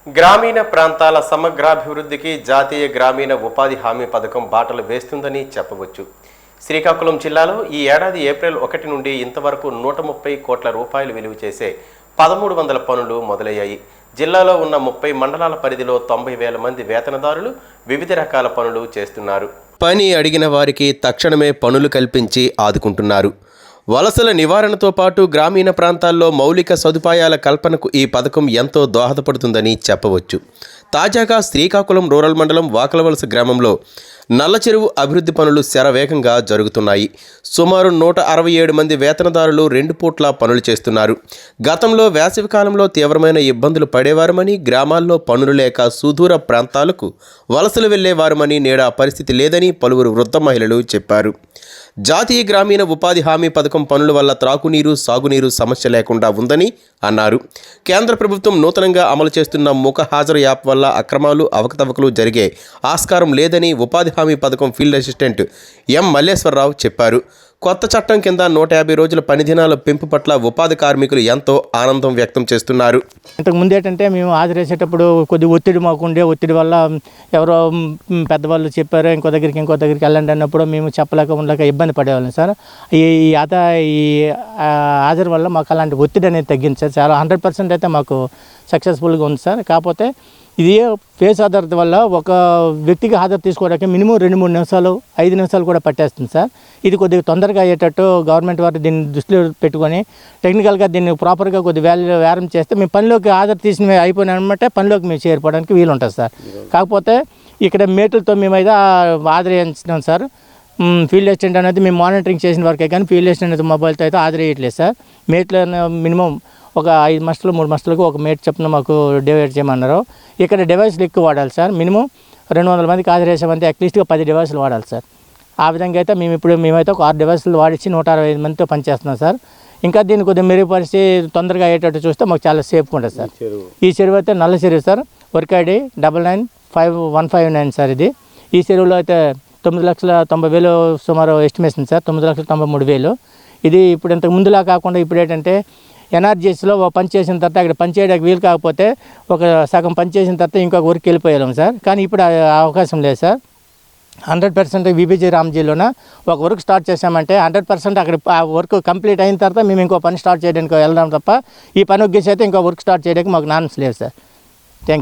గ్రామీణ ప్రాంతాల సమగ్రాభివృద్ధికి జాతీయ గ్రామీణ ఉపాధి హామీ పథకం బాటలు వేస్తుందని చెప్పవచ్చు. శ్రీకాకుళం జిల్లాలో ఈ ఏడాది ఏప్రిల్ 1 నుండి ఇంతవరకు 130 కోట్ల రూపాయలు విలువ చేసే 1300 పనులు మొదలయ్యాయి. జిల్లాలో ఉన్న 30 మండలాల పరిధిలో 90,000 మంది వేతనదారులు వివిధ రకాల పనులు చేస్తున్నారు. పని అడిగిన వారికి తక్షణమే పనులు కల్పించి ఆదుకుంటున్నారు. వలసల నివారణతో పాటు గ్రామీణ ప్రాంతాల్లో మౌలిక సదుపాయాల కల్పనకు ఈ పథకం ఎంతో దోహదపడుతుందని చెప్పవచ్చు. తాజాగా శ్రీకాకుళం రూరల్ మండలం వాకలవలస గ్రామంలో నల్లచెరువు అభివృద్ధి పనులు శరవేగంగా జరుగుతున్నాయి. సుమారు 167 మంది వేతనదారులు 2 పూట్ల పనులు చేస్తున్నారు. గతంలో వేసవికాలంలో తీవ్రమైన ఇబ్బందులు పడేవారమని, గ్రామాల్లో పనులు లేక సుదూర ప్రాంతాలకు వలసలు వెళ్లేవారమని, నేడు ఆ పరిస్థితి లేదని పలువురు వృద్ధ మహిళలు చెప్పారు. జాతీయ గ్రామీణ ఉపాధి హామీ పథకం పనుల వల్ల త్రాగునీరు, సాగునీరు సమస్య లేకుండా ఉందని అన్నారు. కేంద్ర ప్రభుత్వం నూతనంగా అమలు చేస్తున్న ముఖ హాజరు యాప్ వల్ల అక్రమాలు, అవకతవకలు జరిగే ఆస్కారం లేదని ఉపాధి హామీ పథకం ఫీల్డ్ అసిస్టెంట్ ఎం మల్లేశ్వరరావు చెప్పారు. కొత్త చట్టం కింద 150 రోజుల పని దినాల పెంపు పట్ల ఉపాధి కార్మికులు ఎంతో ఆనందం వ్యక్తం చేస్తున్నారు. ఇంతకు ముందు ఏంటంటే మేము హాజరేసేటప్పుడు కొద్ది ఒత్తిడి మాకుండే, ఒత్తిడి వల్ల ఎవరో పెద్దవాళ్ళు చెప్పారు ఇంకో దగ్గరికి వెళ్ళండి అన్నప్పుడు మేము చెప్పలేక ఉండలేక ఇబ్బంది పడేవాళ్ళం సార్. ఈ హాజరు వల్ల మాకు అలాంటి ఒత్తిడి అనేది తగ్గింది సార్. చాలా 100% అయితే మాకు సక్సెస్ఫుల్గా ఉంది సార్. కాకపోతే ఇది ఫేస్ ఆధారిత వల్ల ఒక వ్యక్తికి హాజరు తీసుకోవడానికి మినిమం 2-3 నిమిషాలు 5 నిమిషాలు కూడా పట్టేస్తుంది సార్. ఇది కొద్దిగా తొందరగా అయ్యేటట్టు గవర్నమెంట్ వారు దీన్ని దృష్టిలో పెట్టుకొని టెక్నికల్గా దీన్ని ప్రాపర్గా కొద్ది వ్యాయామం చేస్తే మేము పనిలోకి హాజరు తీసిన అయిపోయినామంటే పనిలోకి మేము చేరిపోవడానికి వీలు ఉంటుంది సార్. కాకపోతే ఇక్కడ మేటులతో మేమైతే ఆదరించినాం సార్. ఫీల్డ్ అసిస్టెంట్ అనేది మేము మానిటరింగ్ చేసిన వరకే కానీ ఫీల్డ్ అసిస్టెంట్ అయితే మొబైల్తో అయితే ఆదరేయట్లేదు సార్. మేట్లో మినిమం ఒక 5 మస్టలు 3 మస్టలకు ఒక మేట్ చొప్పున మాకు డివైడ్ చేయమన్నారు. ఇక్కడ డివైస్లు ఎక్కువ వాడాలి సార్. మినిమం 200 మందికి ఆదరేసామంటే అట్లీస్ట్గా 10 డివైస్లు వాడాలి సార్. ఆ విధంగా అయితే మేమైతే ఒక 6 డివైస్లు వాడించి 165 మందితో పనిచేస్తున్నాం సార్. ఇంకా దీన్ని కొద్దిగా మెరుగుపరిచి తొందరగా అయ్యేటట్టు చూస్తే మాకు చాలా సేఫ్గా ఉంటుంది సార్. ఈ చెరువు అయితే నల్ల చెరువు సార్. Work ID 995159 sir. ఈ చెరువులో అయితే 9,90,000 సుమారు ఎస్టిమేషన్ సార్. 9,93,000. ఇది ఇప్పుడు ఇంతకు ముందులా కాకుండా ఇప్పుడు ఏంటంటే ఎన్ఆర్జీఎస్లో ఒక పని చేసిన తర్వాత అక్కడ పని చేయడానికి వీలు కాకపోతే ఒక సగం పని చేసిన తర్వాత ఇంకొక వర్క్ వెళ్ళిపోయాం సార్. కానీ ఇప్పుడు అవకాశం లేదు సార్. 100% విబీజీ రామ్జీలోన ఒక వర్క్ స్టార్ట్ చేసామంటే 100% అక్కడ ఆ వర్క్ కంప్లీట్ అయిన తర్వాత మేము ఇంకో పని స్టార్ట్ చేయడానికి వెళ్దాం తప్ప ఈ పని ఒగ్గేసి అయితే ఇంకో వర్క్ స్టార్ట్ చేయడానికి మాకు నాన్స్ లేదు సార్. Thank you.